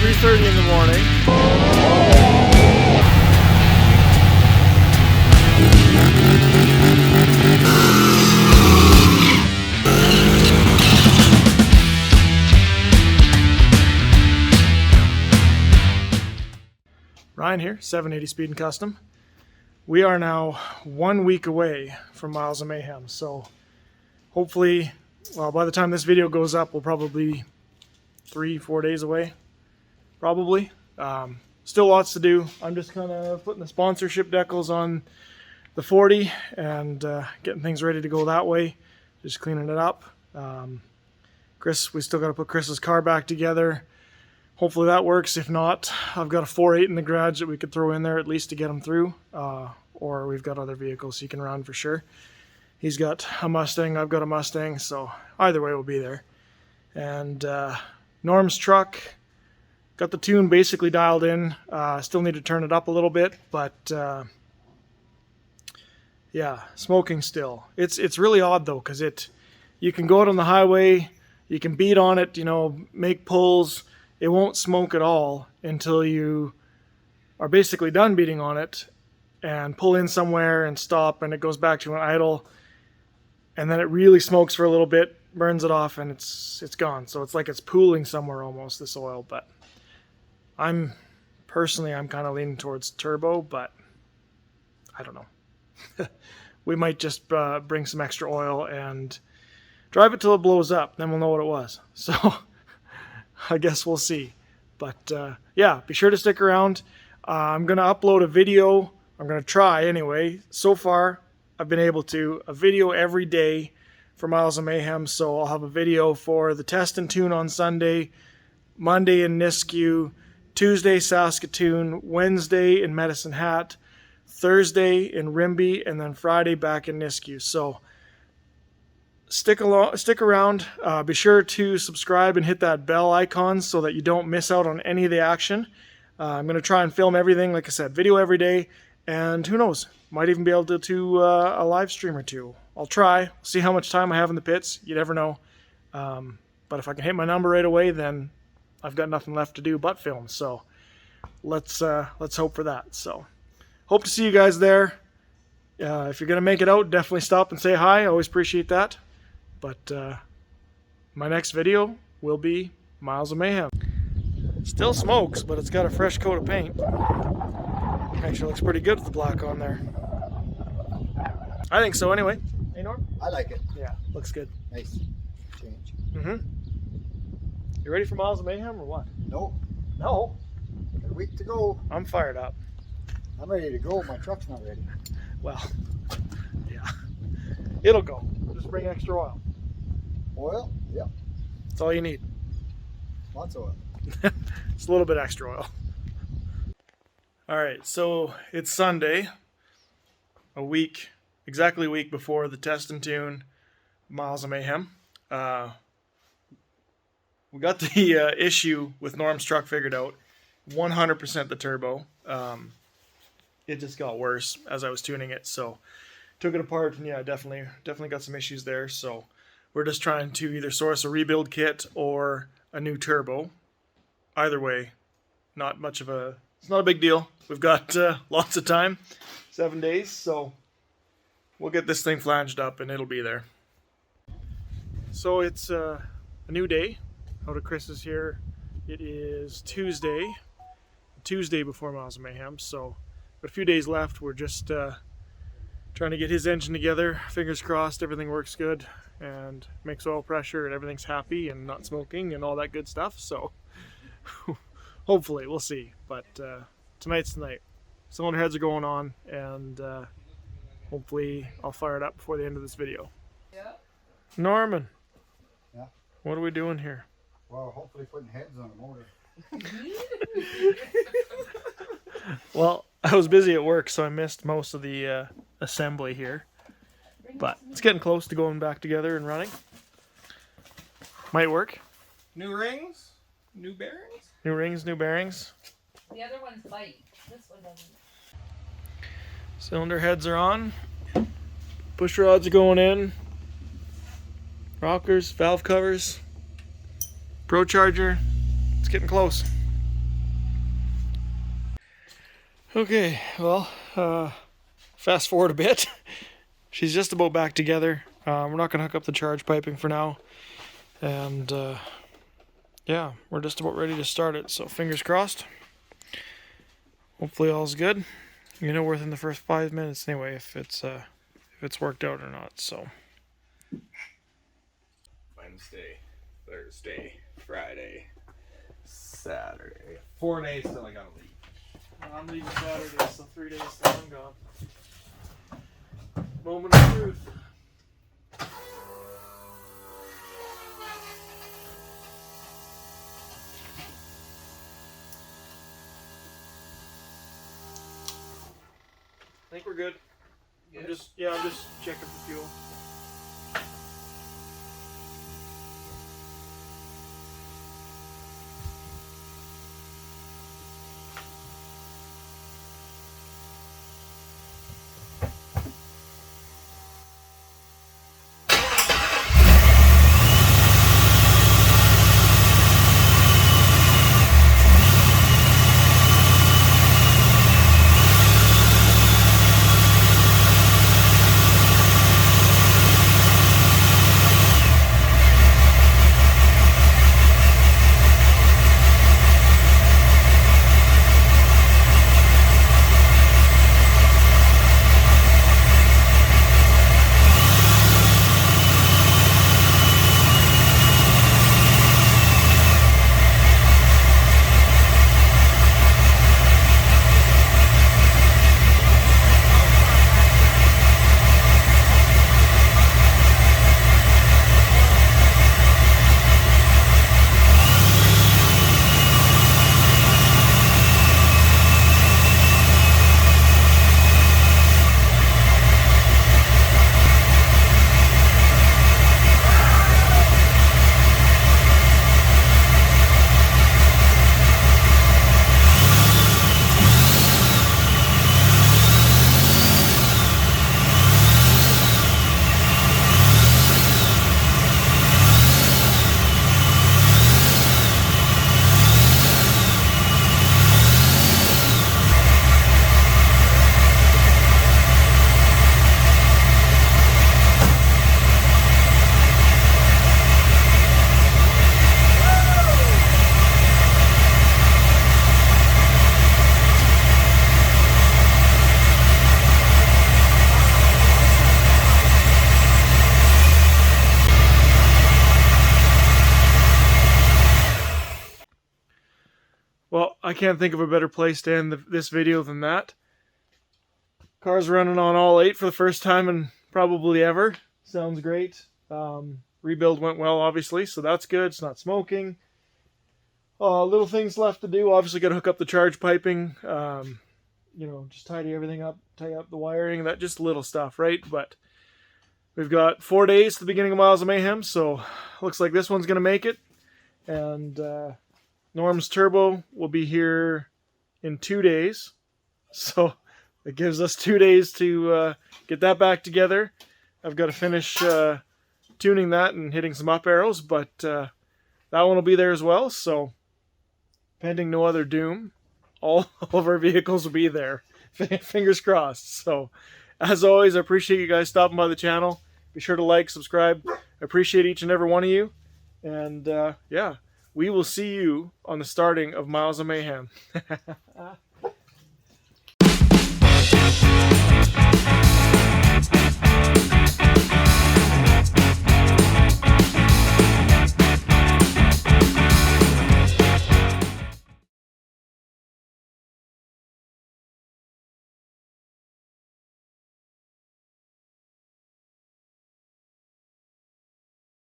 3:30 in the morning. Ryan here, 780 Speed and Custom. We are now 1 week away from Miles of Mayhem, so hopefully, well, by the time this video goes up, we'll probably be 3-4 days away, probably. Still lots to do. I'm just kind of putting the sponsorship decals on the 40 and getting things ready to go that way, just cleaning it up. Chris, we still got to put Chris's car back together. Hopefully that works. If not, I've got a 4.8 in the garage that we could throw in there at least to get him through. Or we've got other vehicles he can run for sure. He's got a Mustang, I've got a Mustang, so either way we'll be there. And Norm's truck, got the tune basically dialed in. Still need to turn it up a little bit, but yeah, smoking still. It's really odd though, because you can go out on the highway, you can beat on it, you know, make pulls. It won't smoke at all until you are basically done beating on it and pull in somewhere and stop, and it goes back to an idle, and then it really smokes for a little bit, burns it off, and it's gone. So it's like it's pooling somewhere almost, this oil. But I'm kind of leaning towards turbo, but I don't know. We might just bring some extra oil and drive it till it blows up, then we'll know what it was. So I guess we'll see. But yeah, be sure to stick around. I'm going to upload a video. I'm going to try anyway. So far, I've been able to. A video every day for Miles of Mayhem. So I'll have a video for the test and tune on Sunday, Monday in Nisku, Tuesday Saskatoon, Wednesday in Medicine Hat, Thursday in Rimbey, and then Friday back in Nisku. So stick around. Be sure to subscribe and hit that bell icon so that you don't miss out on any of the action. I'm going to try and film everything, like I said, video every day, and who knows, might even be able to do a live stream or two. I'll try, see how much time I have in the pits. You never know. But if I can hit my number right away, then I've got nothing left to do but film. So let's hope for that. So hope to see you guys there. If you're going to make it out, definitely stop and say hi. I always appreciate that. But my next video will be Miles of Mayhem. Still smokes, but it's got a fresh coat of paint. Actually looks pretty good with the black on there. I think so anyway. Hey, Norm? I like it. Yeah, looks good. Nice change. Mm-hmm. You ready for Miles of Mayhem or what? No. No? Got a week to go. I'm fired up. I'm ready to go. My truck's not ready. Well, yeah. It'll go. Just bring extra oil. Oil? Yep. That's all you need. Lots of oil. It's a little bit extra oil. Alright, so it's Sunday. Exactly a week before the test and tune Miles of Mayhem. We got the issue with Norm's truck figured out. 100% the turbo. It just got worse as I was tuning it, so took it apart, and yeah, definitely got some issues there. So we're just trying to either source a rebuild kit or a new turbo. Either way, it's not a big deal. We've got lots of time, 7 days, so we'll get this thing flanged up and it'll be there. So it's a new day out of Chris's here. It is Tuesday before Miles of Mayhem, so got a few days left. We're just trying to get his engine together. Fingers crossed everything works good and makes oil pressure and everything's happy and not smoking and all that good stuff. So hopefully, we'll see. But tonight's the night. Cylinder heads are going on, and hopefully I'll fire it up before the end of this video. Yeah. Norman. Yeah. What are we doing here? Well, hopefully putting heads on the motor. Well, I was busy at work, so I missed most of the assembly here. But it's getting close to going back together and running. Might work. New rings, new bearings. New rings, new bearings. The other one's light. This one doesn't. Cylinder heads are on. Push rods are going in. Rockers, valve covers. Pro charger. It's getting close. Okay, well, fast forward a bit. She's just about back together. We're not going to hook up the charge piping for now. And yeah, we're just about ready to start it. So fingers crossed. Hopefully all's good. You know, within the first 5 minutes anyway, if it's worked out or not. So Wednesday, Thursday, Friday, Saturday. 4 days till I gotta leave. I'm leaving Saturday, so 3 days till I'm gone. Moment of truth. I think we're good. I'm just checking for fuel. Well, I can't think of a better place to end this video than that. Car's running on all 8 for the first time in probably ever. Sounds great. Rebuild went well, obviously, so that's good. It's not smoking. Little things left to do. Obviously, got to hook up the charge piping. You know, just tidy everything up, tie up the wiring. That just little stuff, right? But we've got 4 days to the beginning of Miles of Mayhem, so looks like this one's going to make it. And Norm's Turbo will be here in 2 days. So it gives us 2 days to get that back together. I've got to finish tuning that and hitting some up arrows, but that one will be there as well. So pending no other doom, all of our vehicles will be there. Fingers crossed. So as always, I appreciate you guys stopping by the channel. Be sure to like, subscribe. I appreciate each and every one of you. And yeah, we will see you on the starting of Miles of Mayhem.